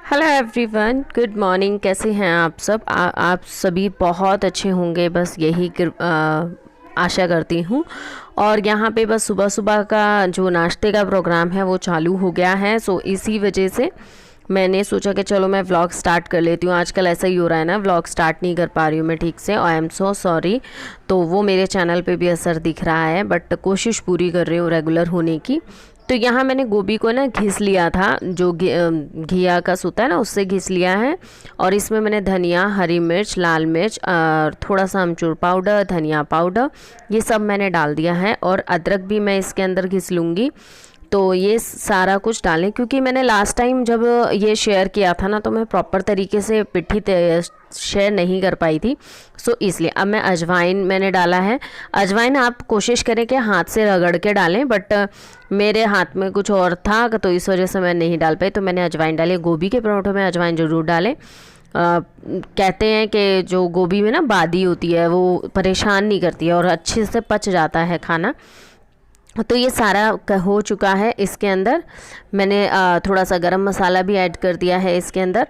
Hello everyone, good morning. कैसे हैं आप सब? आप सभी बहुत अच्छे होंगे, बस यही आशा करती हूँ। और यहाँ पे बस सुबह सुबह का जो नाश्ते का प्रोग्राम है वो चालू हो गया है। सो इसी वजह से मैंने सोचा कि चलो मैं व्लॉग स्टार्ट कर लेती हूँ। आजकल ऐसा ही हो रहा है ना, व्लॉग स्टार्ट नहीं कर पा रही हूँ मैं ठीक से। I am so sorry. तो वो मेरे चैनल पे भी असर दिख रहा है, बट कोशिश पूरी कर रही हूँ रेगुलर होने की। तो यहाँ मैंने गोभी को ना घिस लिया था, जो घिया का होता है ना, उससे घिस लिया है। और इसमें मैंने धनिया, हरी मिर्च, लाल मिर्च और थोड़ा सा अमचूर पाउडर, धनिया पाउडर, ये सब मैंने डाल दिया है। और अदरक भी मैं इसके अंदर घिस लूँगी। तो ये सारा कुछ डालें, क्योंकि मैंने लास्ट टाइम जब ये शेयर किया था ना, तो मैं प्रॉपर तरीके से पिट्ठी शेयर नहीं कर पाई थी। सो इसलिए अब मैं अजवाइन मैंने डाला है। अजवाइन आप कोशिश करें कि हाथ से रगड़ के डालें, बट मेरे हाथ में कुछ और था तो इस वजह से मैं नहीं डाल पाई। तो मैंने अजवाइन डाली। गोभी के पराठों में अजवाइन ज़रूर डालें। कहते हैं कि जो गोभी में ना बादी होती है वो परेशान नहीं करती है और अच्छे से पच जाता है खाना। तो ये सारा हो चुका है। इसके अंदर मैंने थोड़ा सा गरम मसाला भी ऐड कर दिया है इसके अंदर।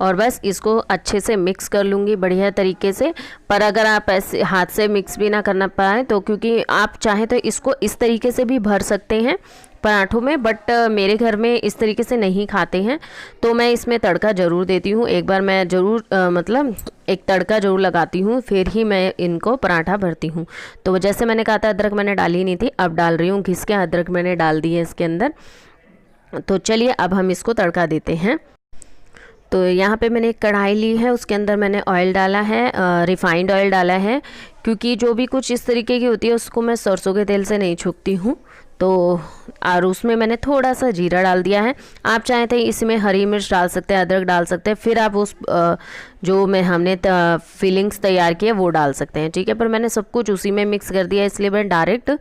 और बस इसको अच्छे से मिक्स कर लूँगी बढ़िया तरीके से। पर अगर आप ऐसे हाथ से मिक्स भी ना करना पाए तो, क्योंकि आप चाहें तो इसको इस तरीके से भी भर सकते हैं पराठों में, बट मेरे घर में इस तरीके से नहीं खाते हैं। तो मैं इसमें तड़का ज़रूर देती हूँ। एक बार मैं ज़रूर मतलब एक तड़का ज़रूर लगाती हूँ, फिर ही मैं इनको पराठा भरती हूँ। तो जैसे मैंने कहा था, अदरक मैंने डाली नहीं थी, अब डाल रही हूँ। घिस के अदरक मैंने डाल दी है इसके अंदर। तो चलिए अब हम इसको तड़का देते हैं। तो यहाँ पे मैंने एक कढ़ाई ली है, उसके अंदर मैंने ऑयल डाला है, रिफ़ाइंड ऑयल डाला है। क्योंकि जो भी कुछ इस तरीके की होती है उसको मैं सरसों के तेल से नहीं छूकती हूँ। तो और उसमें मैंने थोड़ा सा जीरा डाल दिया है। आप चाहें तो इसमें हरी मिर्च डाल सकते हैं, अदरक डाल सकते हैं, फिर आप उस जो मैं हमने फीलिंग्स तैयार किए वो डाल सकते हैं, ठीक है। पर मैंने सब कुछ उसी में मिक्स कर दिया, इसलिए मैं डायरेक्ट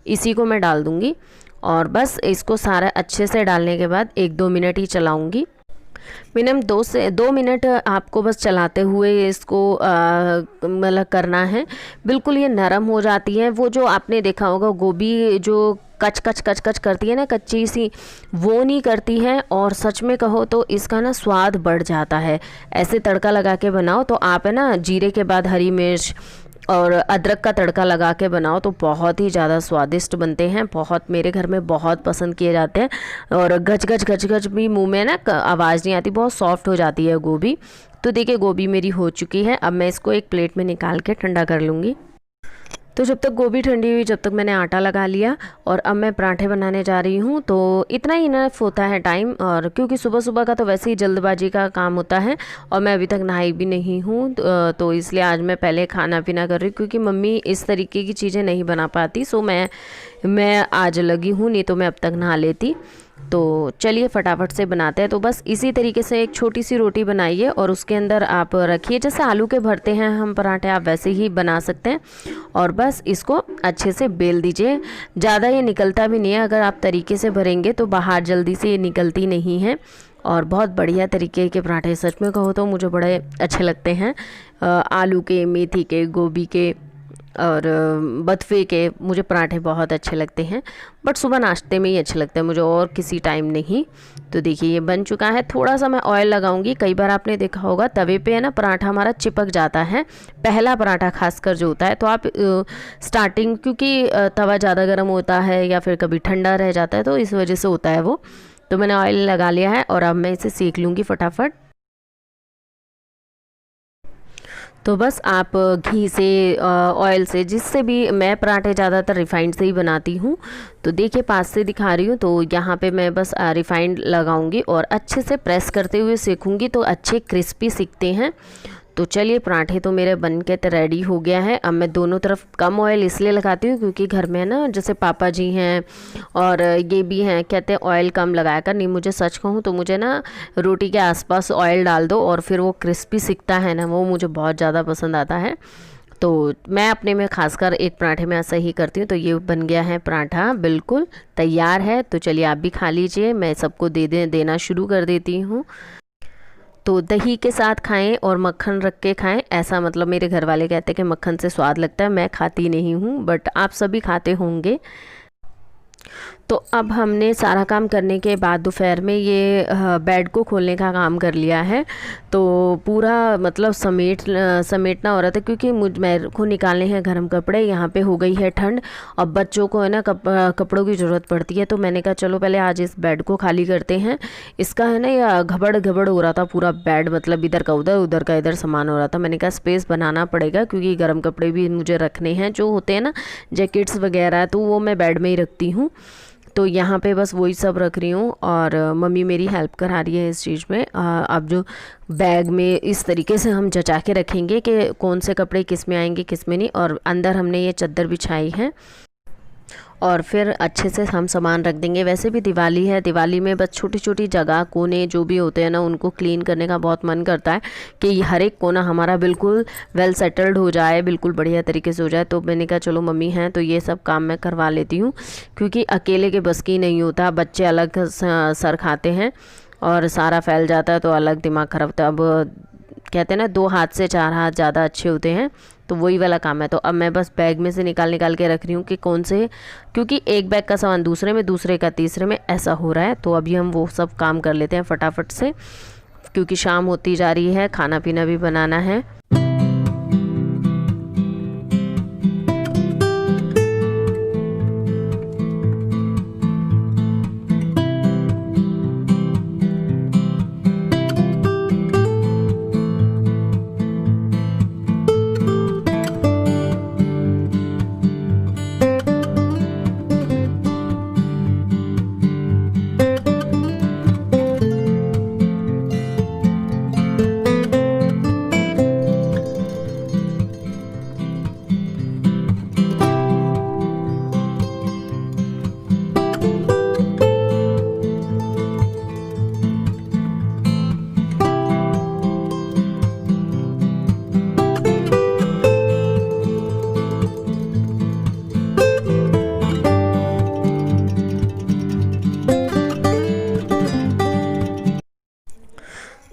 इसी को मैं डाल दूँगी। और बस इसको सारा अच्छे से डालने के बाद 1-2 मिनट ही चलाऊँगी। मिनिमम 2 मिनट आपको बस चलाते हुए इसको मतलब करना है। बिल्कुल ये नरम हो जाती है। वो जो आपने देखा होगा गोभी जो कच कच कच कच करती है ना, कच्ची सी, वो नहीं करती है। और सच में कहो तो इसका ना स्वाद बढ़ जाता है। ऐसे तड़का लगा के बनाओ तो आप है ना, जीरे के बाद हरी मिर्च और अदरक का तड़का लगा के बनाओ तो बहुत ही ज़्यादा स्वादिष्ट बनते हैं। बहुत, मेरे घर में बहुत पसंद किए जाते हैं। और गच गच गच गच भी मुंह में ना आवाज़ नहीं आती, बहुत सॉफ्ट हो जाती है गोभी। तो देखिए गोभी मेरी हो चुकी है। अब मैं इसको एक प्लेट में निकाल के ठंडा कर लूँगी। तो जब तक गोभी ठंडी हुई, जब तक मैंने आटा लगा लिया और अब मैं पराठे बनाने जा रही हूँ। तो इतना ही इनफ होता है टाइम। और क्योंकि सुबह सुबह का तो वैसे ही जल्दबाजी का काम होता है और मैं अभी तक नहाई भी नहीं हूँ, तो इसलिए आज मैं पहले खाना पीना कर रही हूँ, क्योंकि मम्मी इस तरीके की चीज़ें नहीं बना पाती। सो मैं आज लगी हूँ, नहीं तो मैं अब तक नहा लेती। तो चलिए फटाफट से बनाते हैं। तो बस इसी तरीके से एक छोटी सी रोटी बनाइए और उसके अंदर आप रखिए, जैसे आलू के भरते हैं हम पराठे, आप वैसे ही बना सकते हैं। और बस इसको अच्छे से बेल दीजिए। ज़्यादा ये निकलता भी नहीं है, अगर आप तरीके से भरेंगे तो बाहर जल्दी से ये निकलती नहीं है। और बहुत बढ़िया तरीके के पराठे, सच में कहो तो मुझे बड़े अच्छे लगते हैं। आलू के, मेथी के, गोभी के और बथुए के मुझे पराठे बहुत अच्छे लगते हैं। बट सुबह नाश्ते में ही अच्छे लगते हैं मुझे, और किसी टाइम नहीं। तो देखिए ये बन चुका है। थोड़ा सा मैं ऑयल लगाऊंगी। कई बार आपने देखा होगा तवे पे है ना, पराठा हमारा चिपक जाता है, पहला पराठा खासकर जो होता है। तो आप स्टार्टिंग, क्योंकि तवा ज़्यादा गर्म होता है या फिर कभी ठंडा रह जाता है, तो इस वजह से होता है वो। तो मैंने ऑयल लगा लिया है और अब मैं इसे सेक लूँगी फटाफट। तो बस आप घी से, ऑयल से, जिससे भी, मैं पराठे ज़्यादातर रिफ़ाइंड से ही बनाती हूँ। तो देखिए पास से दिखा रही हूँ। तो यहाँ पे मैं बस रिफ़ाइंड लगाऊंगी और अच्छे से प्रेस करते हुए सेकूंगी तो अच्छे क्रिस्पी सिकते हैं। तो चलिए पराठे तो मेरे बन के तो रेडी हो गया है। अब मैं दोनों तरफ कम ऑयल इसलिए लगाती हूँ क्योंकि घर में ना, जैसे पापा जी हैं और ये भी हैं, कहते हैं ऑयल कम लगाया कर। नहीं, मुझे सच कहूँ तो मुझे ना रोटी के आसपास ऑयल डाल दो और फिर वो क्रिस्पी सिकता है ना, वो मुझे बहुत ज़्यादा पसंद आता है। तो मैं अपने में खासकर एक पराठे में ऐसा ही करती हूँ। तो ये बन गया है पराठा, बिल्कुल तैयार है। तो चलिए आप भी खा लीजिए। मैं सबको देना शुरू कर देती हूँ। तो दही के साथ खाएं और मक्खन रख के खाएं, ऐसा मतलब मेरे घर वाले कहते हैं कि मक्खन से स्वाद लगता है। मैं खाती नहीं हूँ, बट आप सभी खाते होंगे। तो अब हमने सारा काम करने के बाद दोपहर में ये बेड को खोलने का काम कर लिया है। तो पूरा मतलब समेटना हो रहा था, क्योंकि मेरे को निकालने हैं गर्म कपड़े। यहाँ पे हो गई है ठंड, अब बच्चों को है ना कपड़ों की ज़रूरत पड़ती है। तो मैंने कहा चलो पहले आज इस बेड को खाली करते हैं। इसका है ना या घबड़ घबड़ हो रहा था पूरा बेड, मतलब इधर का उधर का इधर सामान हो रहा था। मैंने कहा स्पेस बनाना पड़ेगा, क्योंकि गर्म कपड़े भी मुझे रखने हैं जो होते हैं ना, जैकेट्स वगैरह, तो वो मैं बेड में ही रखती हूँ। तो यहाँ पे बस वही सब रख रही हूँ, और मम्मी मेरी हेल्प करा रही है इस चीज़ में। अब जो बैग में इस तरीके से हम जचा के रखेंगे कि कौन से कपड़े किस में आएंगे किस में नहीं। और अंदर हमने ये चादर बिछाई है, और फिर अच्छे से हम सामान रख देंगे। वैसे भी दिवाली है, दिवाली में बस छोटी छोटी जगह कोने जो भी होते हैं ना, उनको क्लीन करने का बहुत मन करता है कि हर एक कोना हमारा बिल्कुल वेल सेटल्ड हो जाए, बिल्कुल बढ़िया तरीके से हो जाए। तो मैंने कहा चलो मम्मी हैं तो ये सब काम मैं करवा लेती हूँ, क्योंकि अकेले के बस की नहीं होता। बच्चे अलग सर खाते हैं और सारा फैल जाता है, तो अलग दिमाग खराब होता है। अब कहते हैं ना, 2 हाथ से 4 हाथ ज़्यादा अच्छे होते हैं, तो वही वाला काम है। तो अब मैं बस बैग में से निकाल के रख रही हूँ कि कौन से, क्योंकि एक बैग का सामान दूसरे में, दूसरे का तीसरे में, ऐसा हो रहा है। तो अभी हम वो सब काम कर लेते हैं फटाफट से, क्योंकि शाम होती जा रही है, खाना पीना भी बनाना है।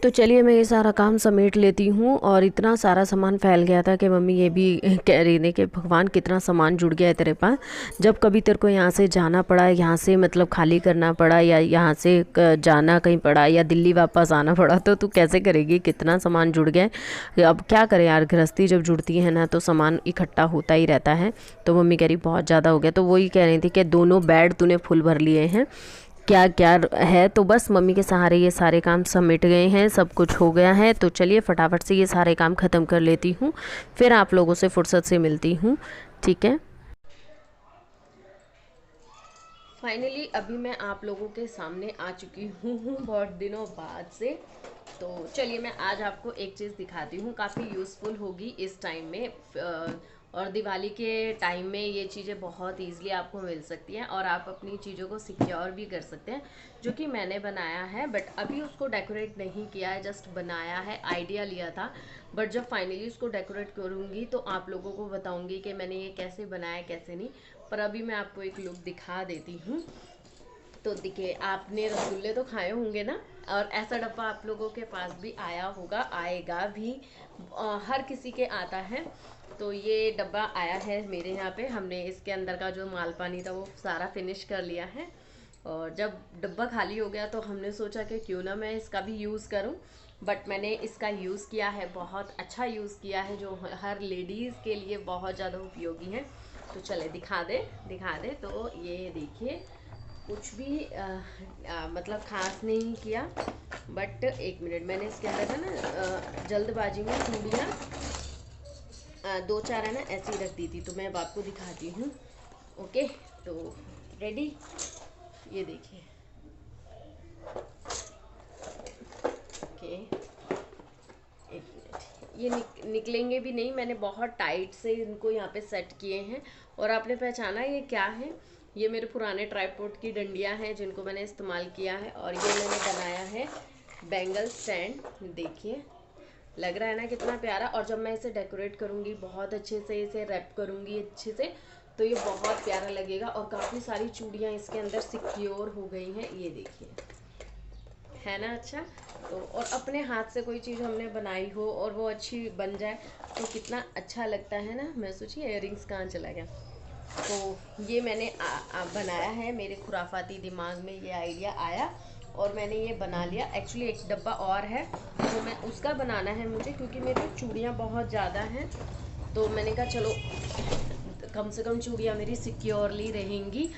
तो चलिए मैं ये सारा काम समेट लेती हूँ। और इतना सारा सामान फैल गया था कि मम्मी ये भी कह रही थी कि भगवान कितना सामान जुड़ गया है तेरे पास। जब कभी तेरे को यहाँ से जाना पड़ा, यहाँ से मतलब खाली करना पड़ा, या यहाँ से जाना कहीं पड़ा, या दिल्ली वापस आना पड़ा, तो तू कैसे करेगी, कितना सामान जुड़ गया है। अब क्या करें यार, गृहस्थी जब जुड़ती है ना तो सामान इकट्ठा होता ही रहता है। तो मम्मी कह रही बहुत ज़्यादा हो गया। तो वही कह रही थी कि दोनों बेड तूने फुल भर लिए हैं, क्या क्या है। तो बस मम्मी के सहारे ये सारे काम समेट गए हैं, सब कुछ हो गया है। तो चलिए फटाफट से ये सारे काम ख़त्म कर लेती हूँ, फिर आप लोगों से फुर्सत से मिलती हूँ, ठीक है। फाइनली अभी मैं आप लोगों के सामने आ चुकी हूँ बहुत दिनों बाद से। तो चलिए मैं आज आपको एक चीज़ दिखाती हूँ, काफ़ी यूज़फुल होगी इस टाइम में। और दिवाली के टाइम में ये चीज़ें बहुत ईजिली आपको मिल सकती हैं, और आप अपनी चीज़ों को सिक्योर भी कर सकते हैं। जो कि मैंने बनाया है, बट अभी उसको डेकोरेट नहीं किया है, जस्ट बनाया है, आइडिया लिया था। बट जब फाइनली उसको डेकोरेट करूँगी तो आप लोगों को बताऊँगी कि मैंने ये कैसे बनाया कैसे नहीं। पर अभी मैं आपको एक लुक दिखा देती हूँ। तो देखिए, आपने रसगुल्ले तो खाए होंगे ना, और ऐसा डब्बा आप लोगों के पास भी आया होगा, आएगा भी, हर किसी के आता है। तो ये डब्बा आया है मेरे यहाँ पे, हमने इसके अंदर का जो माल पानी था वो सारा फिनिश कर लिया है। और जब डब्बा खाली हो गया तो हमने सोचा कि क्यों ना मैं इसका भी यूज़ करूं। बट मैंने इसका यूज़ किया है, बहुत अच्छा यूज़ किया है, जो हर लेडीज़ के लिए बहुत ज़्यादा उपयोगी है। तो चले दिखा दे। तो ये देखिए, कुछ भी मतलब ख़ास नहीं किया। बट एक मिनट, मैंने इसके अंदर है ना जल्दबाजी में चूड़ियाँ 2-4 है ना ऐसी रख दी थी। तो मैं अब आपको दिखाती हूँ। ओके, तो रेडी, ये देखिए। ओके, एक मिनट, ये निकलेंगे भी नहीं, मैंने बहुत टाइट से इनको यहाँ पे सेट किए हैं। और आपने पहचाना ये क्या है? ये मेरे पुराने ट्राइपॉड की डंडियाँ हैं जिनको मैंने इस्तेमाल किया है। और ये मैंने बनाया है बैंगल स्टैंड, देखिए लग रहा है ना कितना प्यारा। और जब मैं इसे डेकोरेट करूँगी, बहुत अच्छे से इसे रैप करूँगी अच्छे से, तो ये बहुत प्यारा लगेगा। और काफ़ी सारी चूड़ियाँ इसके अंदर सिक्योर हो गई हैं, ये देखिए, है ना अच्छा। तो और अपने हाथ से कोई चीज़ हमने बनाई हो और वो अच्छी बन जाए तो कितना अच्छा लगता है ना। मैं सोचिए इयररिंग्स कहाँ चला गया। तो ये मैंने बनाया है, मेरे खुराफाती दिमाग में ये आइडिया आया और मैंने ये बना लिया। एक्चुअली एक डब्बा और है तो मैं उसका बनाना है मुझे, क्योंकि मेरी चूड़ियाँ बहुत ज़्यादा हैं। तो मैंने कहा चलो कम से कम चूड़ियाँ मेरी सिक्योरली रहेंगी,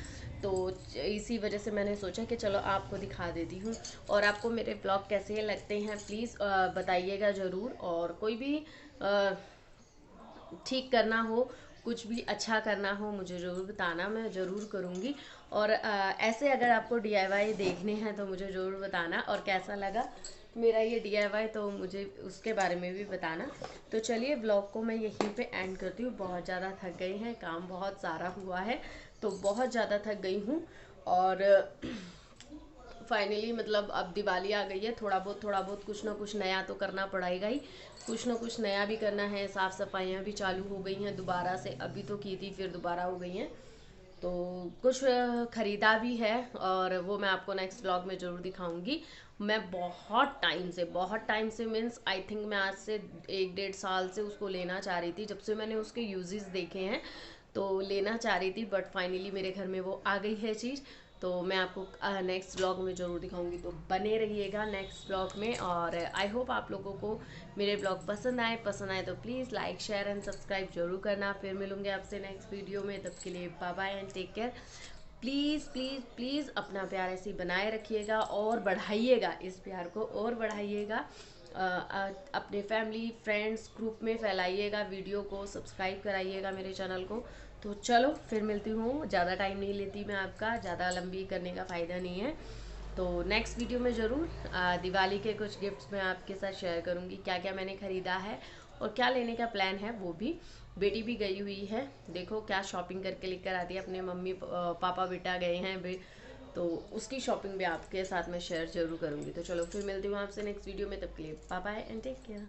तो इसी वजह से मैंने सोचा कि चलो आपको दिखा देती हूँ। और आपको मेरे ब्लॉग कैसे लगते हैं प्लीज़ बताइएगा ज़रूर। और कोई भी ठीक करना हो, कुछ भी अच्छा करना हो, मुझे ज़रूर बताना, मैं ज़रूर करूँगी। और ऐसे अगर आपको DIY देखने हैं तो मुझे ज़रूर बताना, और कैसा लगा मेरा ये DIY तो मुझे उसके बारे में भी बताना। तो चलिए ब्लॉग को मैं यहीं पे एंड करती हूँ। बहुत ज़्यादा थक गई हैं, काम बहुत सारा हुआ है तो बहुत ज़्यादा थक गई हूँ। और फाइनली मतलब अब दिवाली आ गई है, थोड़ा बहुत कुछ ना कुछ नया तो करना पड़ेगा ही। कुछ ना कुछ नया भी करना है। साफ़ सफाइयाँ भी चालू हो गई हैं दोबारा से, अभी तो की थी फिर दोबारा हो गई हैं। तो कुछ ख़रीदा भी है और वो मैं आपको नेक्स्ट व्लॉग में ज़रूर दिखाऊंगी। मैं बहुत टाइम से मीन्स आई थिंक मैं आज से 1-1.5 साल से उसको लेना चाह रही थी, जब से मैंने उसके यूजेस देखे हैं तो लेना चाह रही थी, बट फाइनली मेरे घर में वो आ गई है चीज़। तो मैं आपको नेक्स्ट ब्लॉग में ज़रूर दिखाऊंगी, तो बने रहिएगा नेक्स्ट ब्लॉग में। और आई होप आप लोगों को मेरे ब्लॉग पसंद आए तो please like share and subscribe जरूर करना। फिर मिलूंगे आपसे नेक्स्ट वीडियो में, तब के लिए bye bye and take care. Please please please अपना प्यार ऐसे ही बनाए रखिएगा और बढ़ाइएगा, इस प्यार को और बढ़ाइएगा। अपने फैमिली फ्रेंड्स ग्रुप में फैलाइएगा, वीडियो को सब्सक्राइब कराइएगा मेरे चैनल को। तो चलो फिर मिलती हूँ, ज़्यादा टाइम नहीं लेती मैं आपका, ज़्यादा लंबी करने का फ़ायदा नहीं है। तो नेक्स्ट वीडियो में ज़रूर दिवाली के कुछ गिफ्ट्स मैं आपके साथ शेयर करूँगी, क्या क्या मैंने ख़रीदा है और क्या लेने का प्लान है वो भी। बेटी भी गई हुई है, देखो क्या शॉपिंग करके लेकर आती है, अपने मम्मी पापा बेटा गए हैं तो उसकी शॉपिंग भी आपके साथ मैं शेयर जरूर करूँगी। तो चलो फिर मिलती हूँ आपसे नेक्स्ट वीडियो में, तब के लिए bye bye and take care.